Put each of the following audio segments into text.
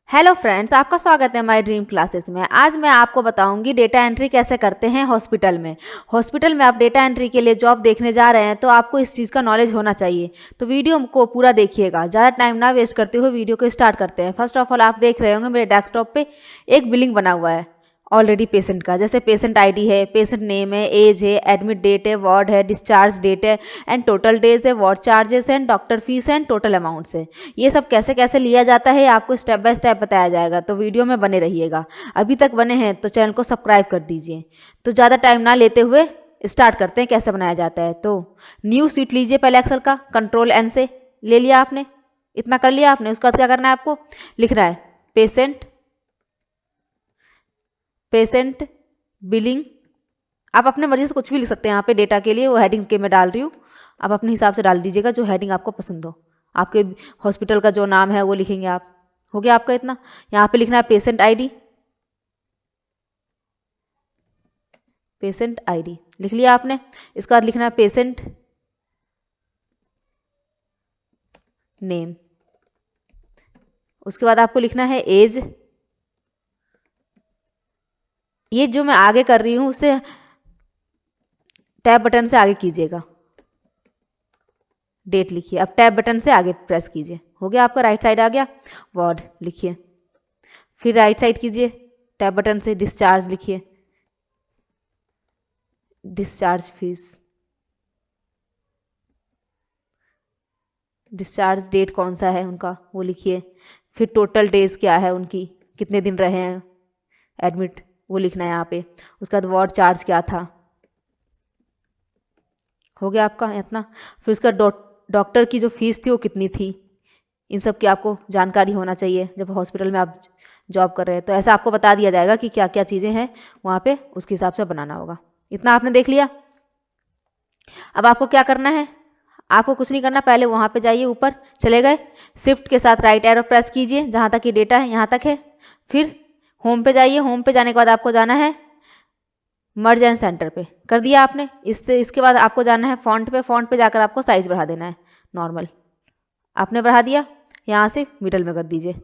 Hello friends, आपका स्वागत है माय ड्रीम क्लासेस में। आज मैं आपको बताऊंगी डेटा एंट्री कैसे करते हैं हॉस्पिटल में। हॉस्पिटल में आप डेटा एंट्री के लिए जॉब देखने जा रहे हैं तो आपको इस चीज़ का नॉलेज होना चाहिए। तो वीडियो को पूरा देखिएगा, ज़्यादा टाइम ना वेस्ट करते हुए वीडियो को स्टार्ट करते हैं। फर्स्ट ऑफ ऑल आप देख रहे होंगे मेरे डेस्कटॉप पे एक बिलिंग बना हुआ है ऑलरेडी पेशेंट का। जैसे पेशेंट आईडी है, पेशेंट नेम है, एज है, एडमिट डेट है, वार्ड है, डिस्चार्ज डेट है एंड टोटल डेज है, वार्ड चार्जेस हैं, डॉक्टर फीस है, टोटल अमाउंट्स है। ये सब कैसे कैसे लिया जाता है आपको स्टेप बाय स्टेप बताया जाएगा, तो वीडियो में बने रहिएगा। अभी तक बने हैं तो चैनल को सब्सक्राइब कर दीजिए। तो ज़्यादा टाइम ना लेते हुए स्टार्ट करते हैं कैसे बनाया जाता है। तो न्यू सीट लीजिए पहले एक्सेल का, कंट्रोल एन से ले लिया आपने, इतना कर लिया आपने। उसके बाद क्या करना है, आपको लिखना है पेशेंट बिलिंग। आप अपने मर्जी से कुछ भी लिख सकते हैं यहाँ पे डेटा के लिए, वो हेडिंग के मैं डाल रही हूँ, आप अपने हिसाब से डाल दीजिएगा जो हेडिंग आपको पसंद हो। आपके हॉस्पिटल का जो नाम है वो लिखेंगे आप। हो गया आपका इतना। यहाँ पे लिखना है पेशेंट आईडी लिख लिया आपने। इसके बाद लिखना है पेशेंट नेम। उसके बाद आपको लिखना है एज। ये जो मैं आगे कर रही हूँ उसे टैब बटन से आगे कीजिएगा। डेट लिखिए, अब टैब बटन से आगे प्रेस कीजिए। हो गया आपका, राइट साइड आ गया। वार्ड लिखिए, फिर राइट साइड कीजिए, टैब बटन से डिस्चार्ज लिखिए, डिस्चार्ज फीस, डिस्चार्ज डेट कौन सा है उनका वो लिखिए, फिर टोटल डेज क्या है उनकी, कितने दिन रहे हैं एडमिट वो लिखना है यहाँ पे। उसके बाद वार्ड चार्ज क्या था। हो गया आपका इतना। फिर उसका डॉक्टर की जो फीस थी वो कितनी थी, इन सब की आपको जानकारी होना चाहिए जब हॉस्पिटल में आप जॉब कर रहे हैं। तो ऐसा आपको बता दिया जाएगा कि क्या क्या चीज़ें हैं वहाँ पे, उसके हिसाब से बनाना होगा। इतना आपने देख लिया। अब आपको क्या करना है, आपको कुछ नहीं करना, पहले वहाँ पे जाइए, ऊपर चले गए, शिफ्ट के साथ राइट एरो प्रेस कीजिए जहाँ तक ये डेटा है यहाँ तक है। फिर होम पे जाइए, होम पे जाने के बाद आपको जाना है मर्ज एंड सेंटर पे, कर दिया आपने। इसके बाद आपको जाना है फॉन्ट पे, फॉन्ट पे जाकर आपको साइज़ बढ़ा देना है नॉर्मल, आपने बढ़ा दिया, यहाँ से मिडल में कर दीजिए।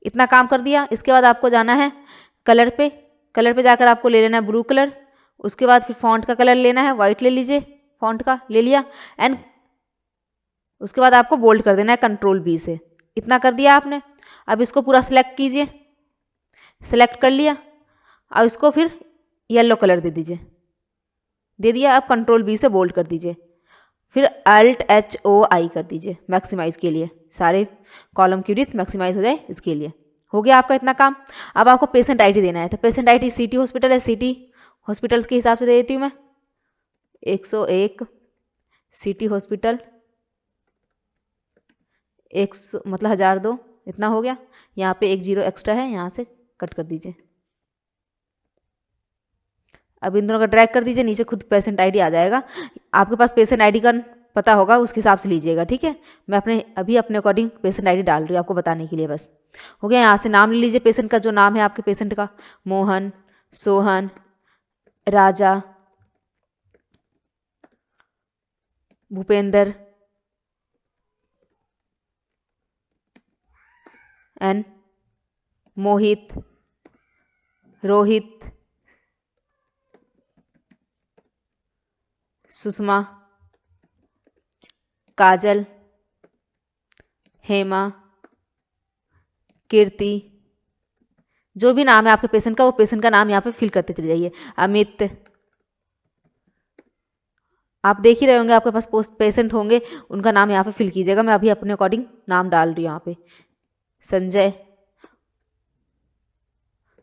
इतना काम कर दिया। इसके बाद आपको जाना है कलर पे, कलर पे जाकर आपको ले लेना है ब्लू कलर। उसके बाद फिर फॉन्ट का कलर लेना है, वाइट ले लीजिए, फॉन्ट का ले लिया एंड उसके बाद आपको बोल्ड कर देना है कंट्रोल बी से। इतना कर दिया आपने। अब इसको पूरा सिलेक्ट कीजिए, सिलेक्ट कर लिया। अब इसको फिर येलो कलर दे दीजिए, दे दिया। अब कंट्रोल बी से बोल्ड कर दीजिए, फिर अल्ट एच ओ आई कर दीजिए मैक्सिमाइज के लिए, सारे कॉलम की विड्थ मैक्सिमाइज हो जाए इसके लिए। हो गया आपका इतना काम। अब आपको पेशेंट आईडी देना है, तो पेशेंट आईडी सिटी हॉस्पिटल है, सिटी हॉस्पिटल्स के हिसाब से दे देती हूँ मैं। 101 सिटी हॉस्पिटल, 100 मतलब 1002, इतना हो गया। यहाँ पे 1 0 एक्स्ट्रा है, यहाँ से कट कर दीजिए। अब इन दोनों का ड्रैग कर दीजिए, नीचे खुद पेशेंट आईडी आ जाएगा। आपके पास पेशेंट आईडी का पता होगा, उसके हिसाब से लीजिएगा, ठीक है। मैं अभी अपने अकॉर्डिंग पेशेंट आईडी डाल रही हूँ आपको बताने के लिए बस। हो गया। यहाँ से नाम ले लीजिए पेशेंट का, जो नाम है आपके पेशेंट का, मोहन, सोहन, राजा, भूपेंद्र एंड मोहित, रोहित, सुषमा, काजल, हेमा, कीर्ति, जो भी नाम है आपके पेशेंट का वो पेशेंट का नाम यहाँ पे फिल करते चले जाइए। अमित, आप देख ही रहे होंगे आपके पास पोस्ट पेशेंट होंगे, उनका नाम यहाँ पे फिल कीजिएगा। मैं अभी अपने अकॉर्डिंग नाम डाल रही हूँ यहाँ पे। संजय,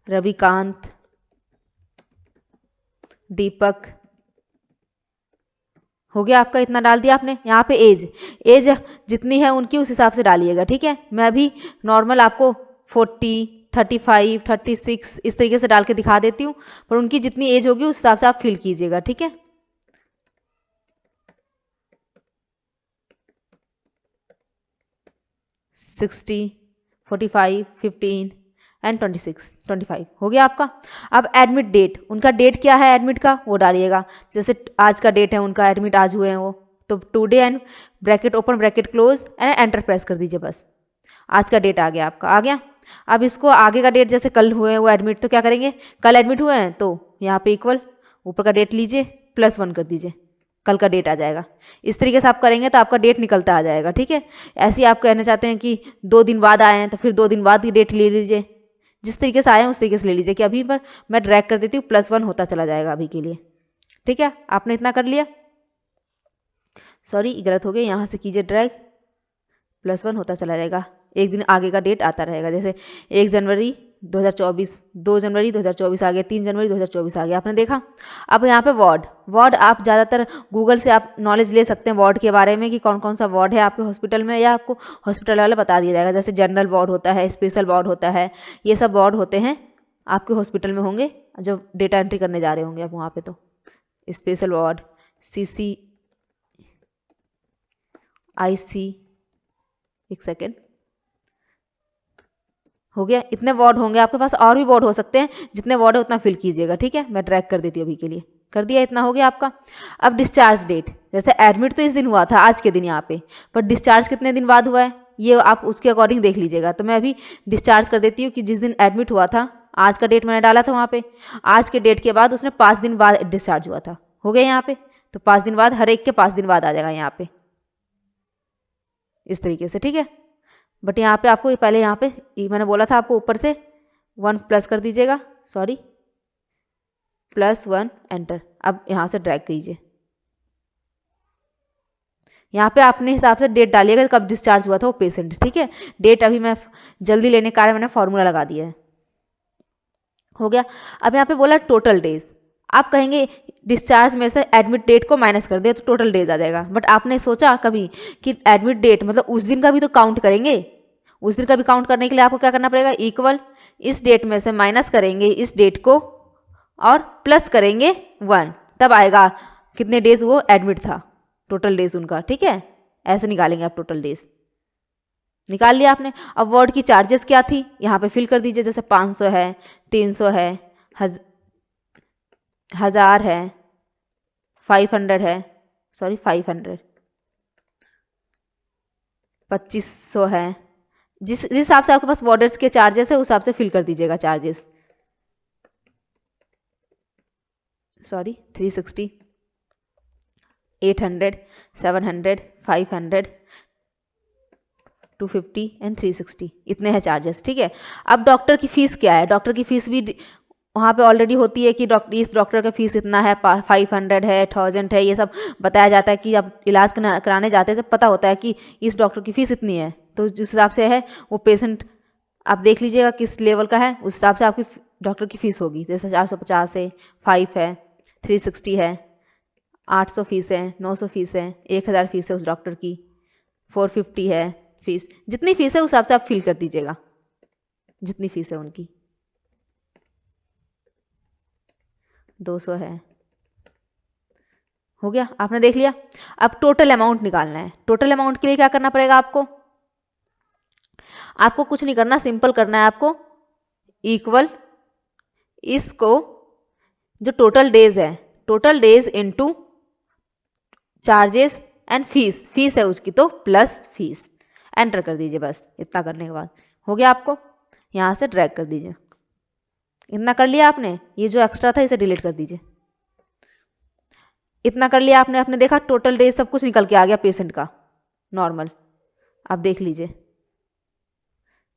रविकांत, दीपक। हो गया आपका, इतना डाल दिया आपने। यहाँ पे एज जितनी है उनकी उस हिसाब से डालिएगा, ठीक है। मैं अभी नॉर्मल आपको 40, 35, 36 इस तरीके से डाल के दिखा देती हूँ, पर उनकी जितनी एज होगी उस हिसाब से आप फिल कीजिएगा, ठीक है। सिक्सटी, 45, 15 एंड 25 हो गया आपका। अब एडमिट डेट, उनका डेट क्या है एडमिट का वो डालिएगा। जैसे आज का डेट है उनका, एडमिट आज हुए हैं वो, तो today and bracket open bracket close and enter press कर दीजिए बस। आज का डेट आ गया आपका, आ गया। अब इसको आगे का डेट, जैसे कल हुए वो एडमिट, तो क्या करेंगे, कल एडमिट हुए हैं तो यहाँ पे इक्वल ऊपर का डेट लीजिए +1 कर दीजिए, कल का डेट आ जाएगा। इस तरीके से आप करेंगे तो आपका डेट निकलता आ जाएगा, ठीक है। ऐसे ही आप कहना चाहते हैं कि 2 दिन बाद आए हैं तो फिर 2 दिन बाद की डेट ले लीजिए, जिस तरीके से आए हैं उस तरीके से ले लीजिए कि अभी पर मैं ड्रैग कर देती हूँ, +1 होता चला जाएगा अभी के लिए, ठीक है। आपने इतना कर लिया, सॉरी गलत हो गया, यहाँ से कीजिए ड्रैग, +1 होता चला जाएगा, एक दिन आगे का डेट आता रहेगा। जैसे 1 जनवरी 2024, 2 जनवरी 2024 आ गया, 3 जनवरी 2024 आ गया, आपने देखा। अब यहाँ पे वार्ड आप ज़्यादातर गूगल से आप नॉलेज ले सकते हैं वार्ड के बारे में कि कौन कौन सा वार्ड है आपके हॉस्पिटल में, या आपको हॉस्पिटल वाला बता दिया जाएगा। जैसे जनरल वार्ड होता है, स्पेशल वार्ड होता है, ये सब वार्ड होते हैं आपके हॉस्पिटल में होंगे जब डेटा एंट्री करने जा रहे होंगे आप वहाँ पर। तो स्पेशल वार्ड, CC IC, एक सेकेंड, हो गया। इतने वार्ड होंगे आपके पास, और भी वार्ड हो सकते हैं, जितने वार्ड है उतना फिल कीजिएगा, ठीक है। मैं ड्रैग कर देती हूँ अभी के लिए, कर दिया, इतना हो गया आपका। अब डिस्चार्ज डेट, जैसे एडमिट तो इस दिन हुआ था, आज के दिन यहाँ पे, पर डिस्चार्ज कितने दिन बाद हुआ है ये आप उसके अकॉर्डिंग देख लीजिएगा। तो मैं अभी डिस्चार्ज कर देती हूँ कि जिस दिन एडमिट हुआ था, आज का डेट मैंने डाला था वहाँ पे, आज के डेट के बाद उसने 5 दिन बाद डिस्चार्ज हुआ था, हो गया यहाँ पे। तो 5 दिन बाद, हर एक के 5 दिन बाद आ जाएगा यहाँ पे, इस तरीके से, ठीक है। बट यहाँ पे आपको पहले यहाँ पे मैंने बोला था आपको ऊपर से 1 प्लस कर दीजिएगा, सॉरी +1 एंटर। अब यहाँ से ड्रैग कीजिए, यहाँ पे अपने हिसाब से डेट डालिएगा कब डिस्चार्ज हुआ था वो पेशेंट, ठीक है। डेट अभी मैं जल्दी लेने के कारण मैंने फॉर्मूला लगा दिया है, हो गया। अब यहाँ पे बोला टोटल डेज, आप कहेंगे डिस्चार्ज में से एडमिट डेट को माइनस कर दे तो टोटल डेज आ जाएगा। बट आपने सोचा कभी कि एडमिट डेट मतलब उस दिन का भी तो काउंट करेंगे, उस दिन का भी काउंट करने के लिए आपको क्या करना पड़ेगा, इक्वल इस डेट में से माइनस करेंगे इस डेट को और प्लस करेंगे 1, तब आएगा कितने डेज वो एडमिट था, टोटल डेज उनका, ठीक है। ऐसे निकालेंगे आप टोटल डेज, निकाल लिया आपने। अब वार्ड की चार्जेस क्या थी यहाँ पे फिल कर दीजिए, जैसे 500 है, 300 है, 1000 है, 500 है, सॉरी 500, 2500 है, जिस हिसाब से आपके पास वार्डर्स के चार्जेस है उस हिसाब से फिल कर दीजिएगा चार्जेस। सॉरी 360, 800, 700, 500, 250 एंड 360, इतने हैं चार्जेस, ठीक है। अब डॉक्टर की फ़ीस क्या है, डॉक्टर की फ़ीस भी वहाँ पे ऑलरेडी होती है कि इस डॉक्टर का फ़ीस इतना है, 500 है, 1000 है, ये सब बताया जाता है कि अब इलाज कराने जाते हैं जब पता होता है कि इस डॉक्टर की फ़ीस इतनी है, तो जिस हिसाब से है वो पेशेंट आप देख लीजिएगा किस लेवल का है, उस हिसाब से आपकी डॉक्टर की फ़ीस होगी। जैसे 450 है, 5 है, 360 है, 800 फीस है, 900 फीस है, 1000 फीस है उस डॉक्टर की, 450 है फीस, जितनी फीस है उस हिसाब से आप फिल कर दीजिएगा, जितनी फीस है उनकी। 200 है, हो गया, आपने देख लिया। अब टोटल अमाउंट निकालना है। टोटल अमाउंट के लिए क्या करना पड़ेगा आपको, आपको कुछ नहीं करना, सिंपल करना है आपको, इक्वल इसको जो टोटल डेज है, total days into charges and fees है उसकी, तो प्लस फीस, एंटर कर दीजिए। बस इतना करने के बाद हो गया, आपको यहाँ से ड्रैग कर दीजिए। इतना कर लिया आपने, ये जो एक्स्ट्रा था इसे डिलीट कर दीजिए। इतना कर लिया आपने देखा टोटल डेज सब कुछ निकल के आ गया पेशेंट का नॉर्मल। आप देख लीजिए,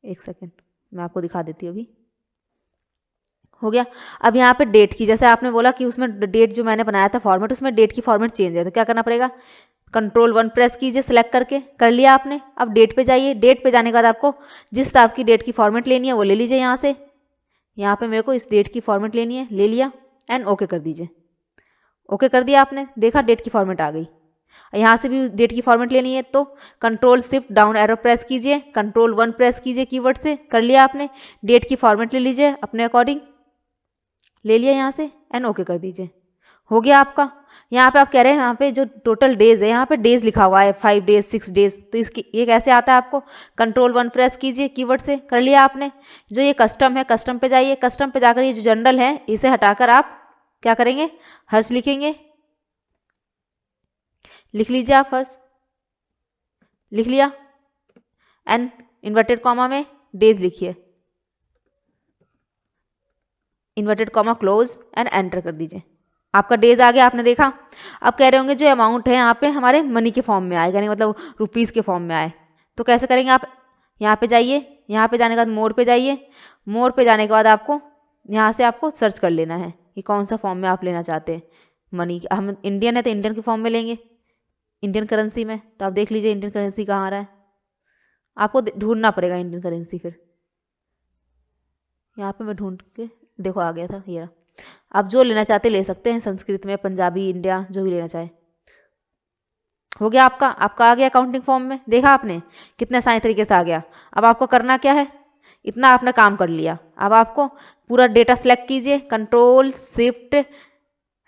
एक सेकेंड मैं आपको दिखा देती हूँ अभी, हो गया। अब यहाँ पे डेट की, जैसे आपने बोला कि उसमें डेट जो मैंने बनाया था फॉर्मेट, उसमें डेट की फॉर्मेट चेंज है, तो क्या करना पड़ेगा, Ctrl+1 प्रेस कीजिए सिलेक्ट करके, कर लिया आपने। अब डेट पे जाइए, डेट पे जाने के बाद आपको जिस टाइप की डेट की फॉर्मेट लेनी है वो ले लीजिए यहाँ से। यहाँ पे मेरे को इस डेट की फॉर्मेट लेनी है, ले लिया एंड ओके कर दीजिए। ओके कर दिया आपने, देखा डेट की फॉर्मेट आ गई। यहाँ से भी डेट की फॉर्मेट लेनी है तो Ctrl+Shift+डाउन एरो प्रेस कीजिए, Ctrl+1 प्रेस कीजिए कीवर्ड से, कर लिया आपने। डेट की फॉर्मेट ले लीजिए अपने अकॉर्डिंग, ले लिया यहाँ से एंड ओके कर दीजिए, हो गया आपका। यहाँ पे आप कह रहे हैं यहाँ पे जो टोटल डेज है, यहाँ पे डेज लिखा हुआ है 5 डेज 6 डेज, तो इसकी ये कैसे आता है आपको, Ctrl+1 प्रेस कीजिए कीवर्ड से, कर लिया आपने। जो ये कस्टम है, कस्टम पे जाइए, कस्टम पे जाकर ये जो जनरल है इसे हटाकर आप क्या करेंगे, हर्ष लिखेंगे, लिख लीजिए आप हर्ष, लिख लिया एंड इन्वर्टेड कॉमा में डेज लिखिए, inverted comma close and enter कर दीजिए। आपका डेज आ गया, आपने देखा। अब कह रहे होंगे जो अमाउंट है यहाँ पे हमारे मनी के फॉर्म में आएगा, नहीं मतलब रुपीज़ के फॉर्म में आए, तो कैसे करेंगे आप? यहाँ पे जाइए, यहाँ पे जाने के बाद मोर पे जाइए। मोर पे जाने के बाद आपको यहाँ से आपको सर्च कर लेना है कि कौन सा फॉर्म में आप लेना चाहते हैं मनी। हम इंडियन है तो इंडियन के फॉर्म में लेंगे, इंडियन करेंसी में। तो आप देख लीजिए इंडियन करेंसी कहाँ आ रहा है, आपको ढूंढना पड़ेगा इंडियन करेंसी। फिर यहाँ पे मैं ढूंढ के देखो आ गया था, ये रहा। आप जो लेना चाहते ले सकते हैं, संस्कृत में, पंजाबी, इंडिया, जो भी लेना चाहे। हो गया आपका आ गया अकाउंटिंग फॉर्म में। देखा आपने कितने आसानी तरीके से आ गया। अब आपको करना क्या है, इतना आपने काम कर लिया। अब आपको पूरा डेटा सेलेक्ट कीजिए, control shift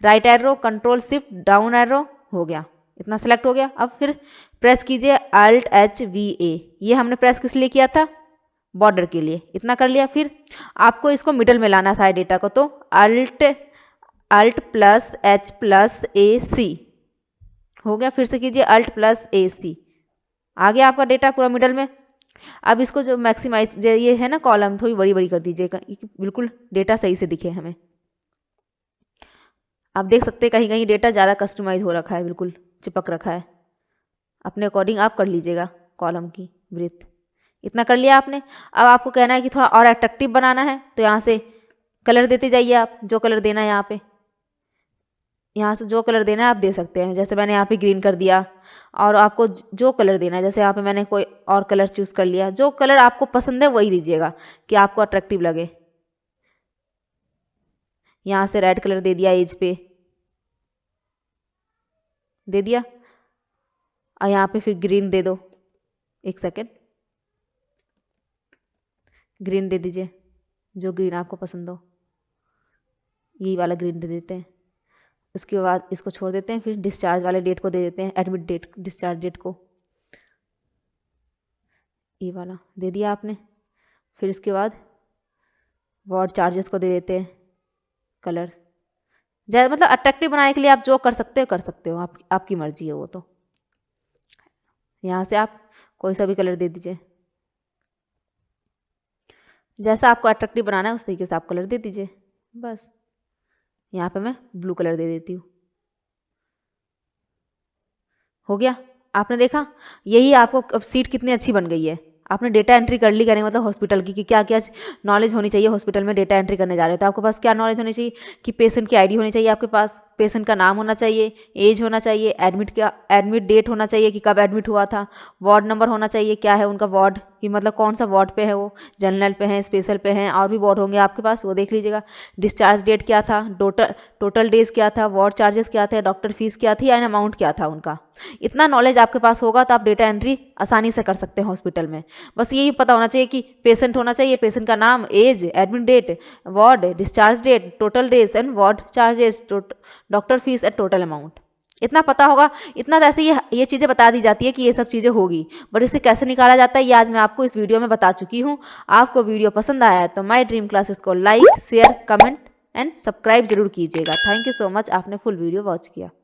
right arrow, control shift down arrow, हो गया, इतना सेलेक्ट हो गया। अब फिर प्रेस कीजिए Alt H V A, ये हमने प्रेस किस लिए किया था? बॉर्डर के लिए। इतना कर लिया। फिर आपको इसको मिडल में लाना सारे डेटा को, तो Alt plus H plus AC हो गया। फिर से कीजिए Alt प्लस AC, आ गया आपका डेटा पूरा मिडल में। अब इसको जो मैक्सिमाइज ये है ना कॉलम, थोड़ी बड़ी बड़ी कर दीजिएगा, बिल्कुल डेटा सही से दिखे हमें। आप देख सकते हैं कहीं कहीं डेटा ज़्यादा कस्टमाइज हो रखा है, बिल्कुल चिपक रखा है। अपने अकॉर्डिंग आप कर लीजिएगा कॉलम की ब्रीथ। इतना कर लिया आपने। अब आपको कहना है कि थोड़ा और अट्रैक्टिव बनाना है, तो यहाँ से कलर देते जाइए आप, जो कलर देना है यहाँ पे, यहाँ से जो कलर देना है आप दे सकते हैं। जैसे मैंने यहाँ पे ग्रीन कर दिया, और आपको जो कलर देना है, जैसे यहाँ पे मैंने कोई और कलर चूज़ कर लिया। जो कलर आपको पसंद है वही दीजिएगा कि आपको अट्रैक्टिव लगे। यहाँ से रेड कलर दे दिया, एज पे दे दिया, और यहाँ पे फिर ग्रीन दे दो। एक सेकेंड, ग्रीन दे दीजिए, जो ग्रीन आपको पसंद हो, यही वाला ग्रीन दे देते हैं। उसके बाद इसको छोड़ देते हैं, फिर डिस्चार्ज वाले डेट को दे देते हैं, एडमिट डेट, डिस्चार्ज डेट को, ये वाला दे दिया आपने। फिर इसके बाद वार्ड चार्जेस को दे देते हैं कलर्स। जैसे मतलब अट्रैक्टिव बनाने के लिए आप जो कर सकते हो, आपकी मर्जी है वो। तो यहाँ से आप कोई सा भी कलर दे दीजिए, जैसा आपको अट्रैक्टिव बनाना है उस तरीके से आप कलर दे दीजिए। बस यहाँ पे मैं ब्लू कलर दे देती हूँ, हो गया। आपने देखा, यही आपको अब सीट कितनी अच्छी बन गई है। आपने डेटा एंट्री कर ली, करें मतलब हॉस्पिटल की, कि क्या क्या नॉलेज होनी चाहिए हॉस्पिटल में डेटा एंट्री करने जा रहे हो। तो आपके पास क्या नॉलेज होनी चाहिए कि पेशेंट की आईडी होनी चाहिए आपके पास, पेशेंट का नाम होना चाहिए, एज होना चाहिए, एडमिट डेट होना चाहिए कि कब एडमिट हुआ था, वार्ड नंबर होना चाहिए, क्या है उनका वार्ड कि मतलब कौन सा वार्ड पे है वो, जनरल पे हैं, स्पेशल पे हैं, और भी वार्ड होंगे आपके पास, वो देख लीजिएगा। डिस्चार्ज डेट क्या था, टोटल डेज क्या था, वार्ड चार्जेस क्या थे, डॉक्टर फीस क्या थी, एंड अमाउंट क्या था उनका। इतना नॉलेज आपके पास होगा तो आप डेटा एंट्री आसानी से कर सकते हैं हॉस्पिटल में। बस यही पता होना चाहिए कि पेशेंट होना चाहिए, पेशेंट का नाम, age, admit date, ward, discharge date, total days and ward charges, doctor fees and total amount. इतना पता होगा। इतना तो ऐसे ये चीज़ें बता दी जाती है कि ये सब चीज़ें होगी, बट इसे कैसे निकाला जाता है ये आज मैं आपको इस वीडियो में बता चुकी हूँ। आपको वीडियो पसंद आया है तो माय ड्रीम क्लासेस को like, share, comment and subscribe जरूर कीजिएगा। थैंक यू सो मच, आपने फुल वीडियो वॉच किया।